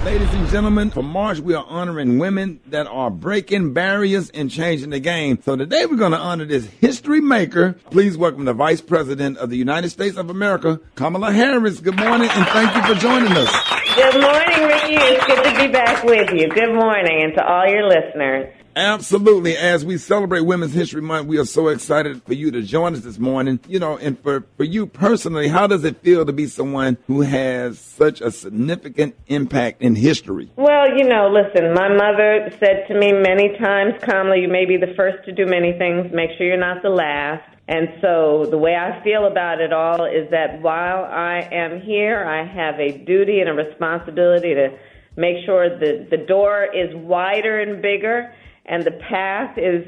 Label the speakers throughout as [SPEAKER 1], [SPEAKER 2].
[SPEAKER 1] Ladies and gentlemen, for March, we are honoring women that are breaking barriers and changing the game. So today we're going to honor this history maker. Please welcome the Vice President of the United States of America, Kamala Harris. Good morning, and thank you for joining us.
[SPEAKER 2] Good morning, Rickey. It's good to be back with you. Good morning, and to all your listeners.
[SPEAKER 1] Absolutely. As we celebrate Women's History Month, we are so excited for you to join us this morning. You know, and for you personally, how does it feel to be someone who has such a significant impact in history?
[SPEAKER 2] Well, you know, listen, my mother said to me many times, Kamala, you may be the first to do many things. Make sure you're not the last. And so the way I feel about it all is that while I am here, I have a duty and a responsibility to make sure that the door is wider and bigger, and the path is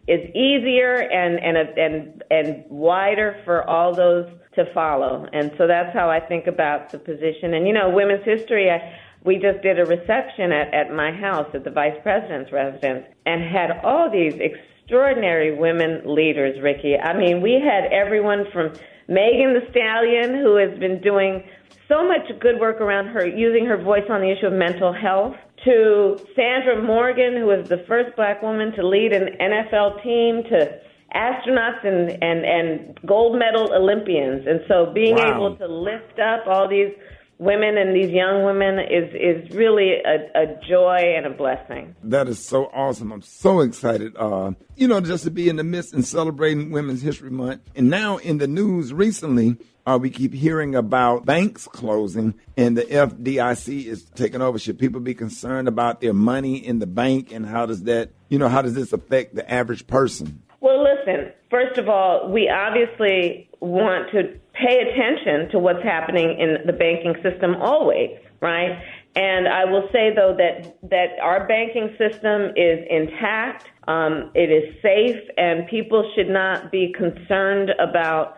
[SPEAKER 2] easier and wider for all those to follow. And so that's how I think about the position. And, you know, Women's History, we just did a reception at my house at the Vice President's residence and had all these extraordinary women leaders, Rickey. I mean, we had everyone from Megan Thee Stallion, who has been doing so much good work around her, using her voice on the issue of mental health, to Sandra Morgan, who was the first black woman to lead an NFL team, to astronauts and gold medal Olympians. And so being able to lift up all these women and these young women is really a joy and a blessing.
[SPEAKER 1] That is so awesome. I'm so excited, you know, just to be in the midst and celebrating Women's History Month. And now in the news recently, we keep hearing about banks closing and the FDIC is taking over. Should people be concerned about their money in the bank, and how does this affect the average person?
[SPEAKER 2] Well, listen, first of all, we obviously want to pay attention to what's happening in the banking system always, right? And I will say, though, that our banking system is intact, it is safe, and people should not be concerned about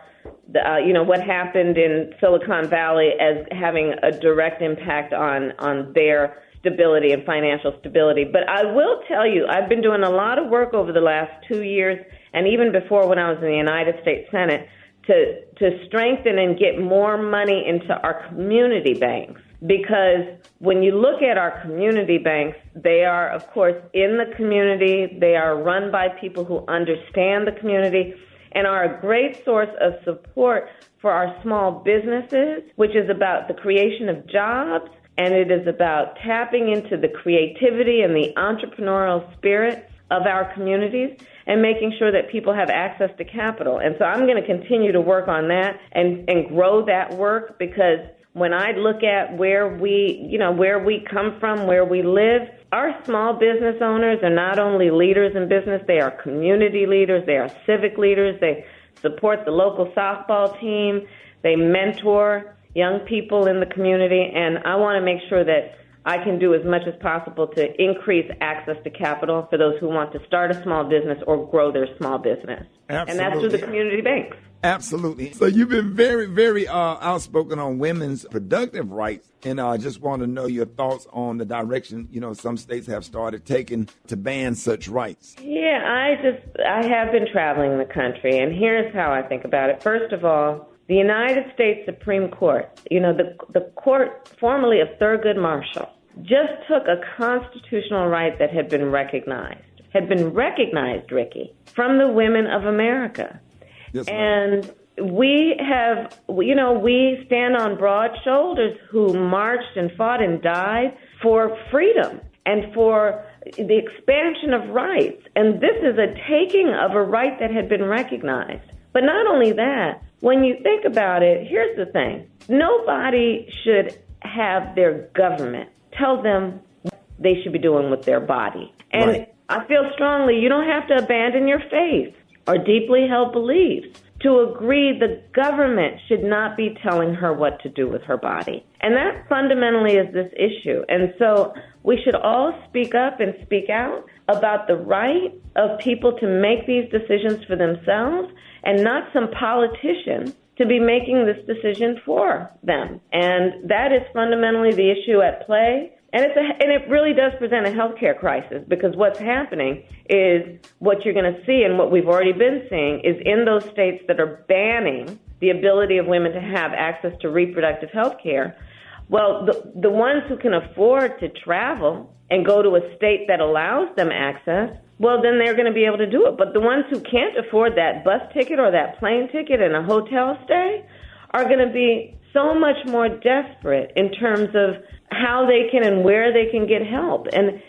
[SPEAKER 2] what happened in Silicon Valley as having a direct impact on their stability and financial stability. But I will tell you, I've been doing a lot of work over the last 2 years, and even before when I was in the United States Senate, to strengthen and get more money into our community banks. Because when you look at our community banks, they are, of course, in the community. They are run by people who understand the community and are a great source of support for our small businesses, which is about the creation of jobs, and it is about tapping into the creativity and the entrepreneurial spirit of our communities and making sure that people have access to capital. And so I'm going to continue to work on that and grow that work, because when I look at where we come from, where we live, our small business owners are not only leaders in business, they are community leaders, they are civic leaders, they support the local softball team, they mentor young people in the community, and I want to make sure that I can do as much as possible to increase access to capital for those who want to start a small business or grow their small business.
[SPEAKER 1] Absolutely.
[SPEAKER 2] And that's through the community banks.
[SPEAKER 1] Absolutely. So you've been very, very outspoken on women's reproductive rights, and I just want to know your thoughts on the direction, some states have started taking to ban such rights.
[SPEAKER 2] Yeah, I have been traveling the country, and here's how I think about it. First of all, the United States Supreme Court, the court formerly of Thurgood Marshall, just took a constitutional right that had been recognized, Rickey, from the women of America.
[SPEAKER 1] Yes,
[SPEAKER 2] and we have, we stand on broad shoulders who marched and fought and died for freedom and for the expansion of rights. And this is a taking of a right that had been recognized. But not only that, when you think about it, here's the thing. Nobody should have their government tell them what they should be doing with their body. And
[SPEAKER 1] right.
[SPEAKER 2] I feel strongly you don't have to abandon your faith or deeply held beliefs to agree the government should not be telling her what to do with her body. And that fundamentally is this issue. And so we should all speak up and speak out about the right of people to make these decisions for themselves and not some politician to be making this decision for them. And that is fundamentally the issue at play. And it really does present a healthcare crisis, because what's happening is what you're going to see, and what we've already been seeing, is in those states that are banning the ability of women to have access to reproductive health care, Well, the ones who can afford to travel and go to a state that allows them access, well, then they're going to be able to do it. But the ones who can't afford that bus ticket or that plane ticket and a hotel stay are going to be so much more desperate in terms of how they can and where they can get help. And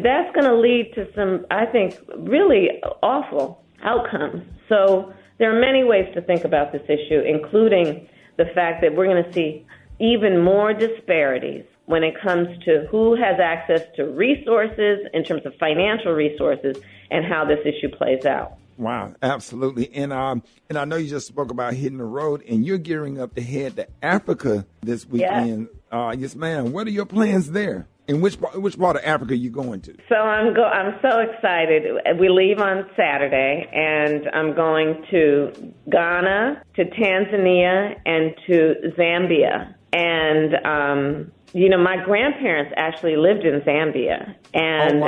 [SPEAKER 2] that's going to lead to some, I think, really awful outcomes. So there are many ways to think about this issue, including the fact that we're going to see even more disparities when it comes to who has access to resources in terms of financial resources and how this issue plays out.
[SPEAKER 1] Wow, absolutely. And I know you just spoke about hitting the road, and you're gearing up to head to Africa this weekend. Yes, ma'am. What are your plans there? And which part of Africa are you going to?
[SPEAKER 2] So I'm so excited. We leave on Saturday, and I'm going to Ghana, to Tanzania, and to Zambia. And my grandparents actually lived in Zambia, and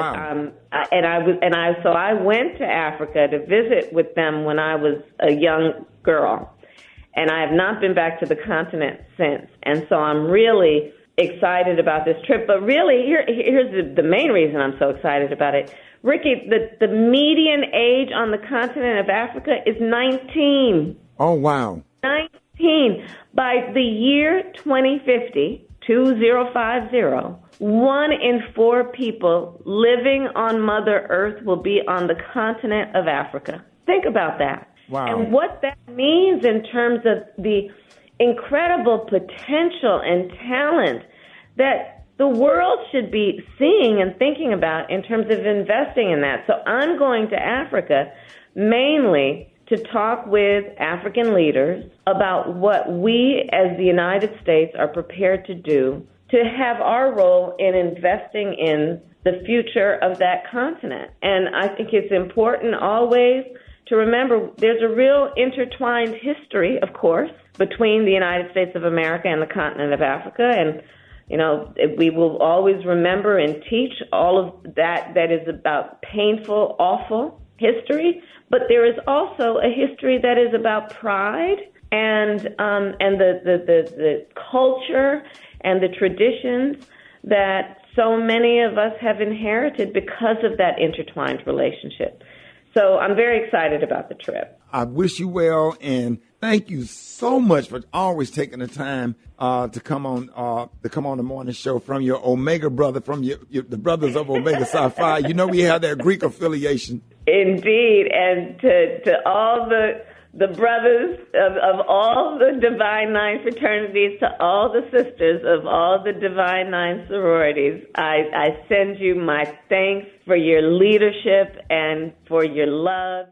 [SPEAKER 2] so I went to Africa to visit with them when I was a young girl, and I have not been back to the continent since. And so I'm really excited about this trip. But really, here's the main reason I'm so excited about it. Rickey, the median age on the continent of Africa is 19.
[SPEAKER 1] Oh, wow.
[SPEAKER 2] 19. By the year 2050, 1 in 4 people living on Mother Earth will be on the continent of Africa. Think about that.
[SPEAKER 1] Wow.
[SPEAKER 2] And what that means in terms of the incredible potential and talent that the world should be seeing and thinking about in terms of investing in that. So I'm going to Africa mainly to talk with African leaders about what we as the United States are prepared to do to have our role in investing in the future of that continent. And I think it's important always to remember there's a real intertwined history, of course, between the United States of America and the continent of Africa. And, we will always remember and teach all of that is about painful, awful history. But there is also a history that is about pride and the culture and the traditions that so many of us have inherited because of that intertwined relationship. So I'm very excited about the trip.
[SPEAKER 1] I wish you well, and thank you so much for always taking the time to come on the morning show from your Omega brother, from the brothers of Omega Psi Phi. We have that Greek affiliation.
[SPEAKER 2] Indeed, and to all the brothers of all the Divine Nine fraternities, to all the sisters of all the Divine Nine sororities, I send you my thanks for your leadership and for your love.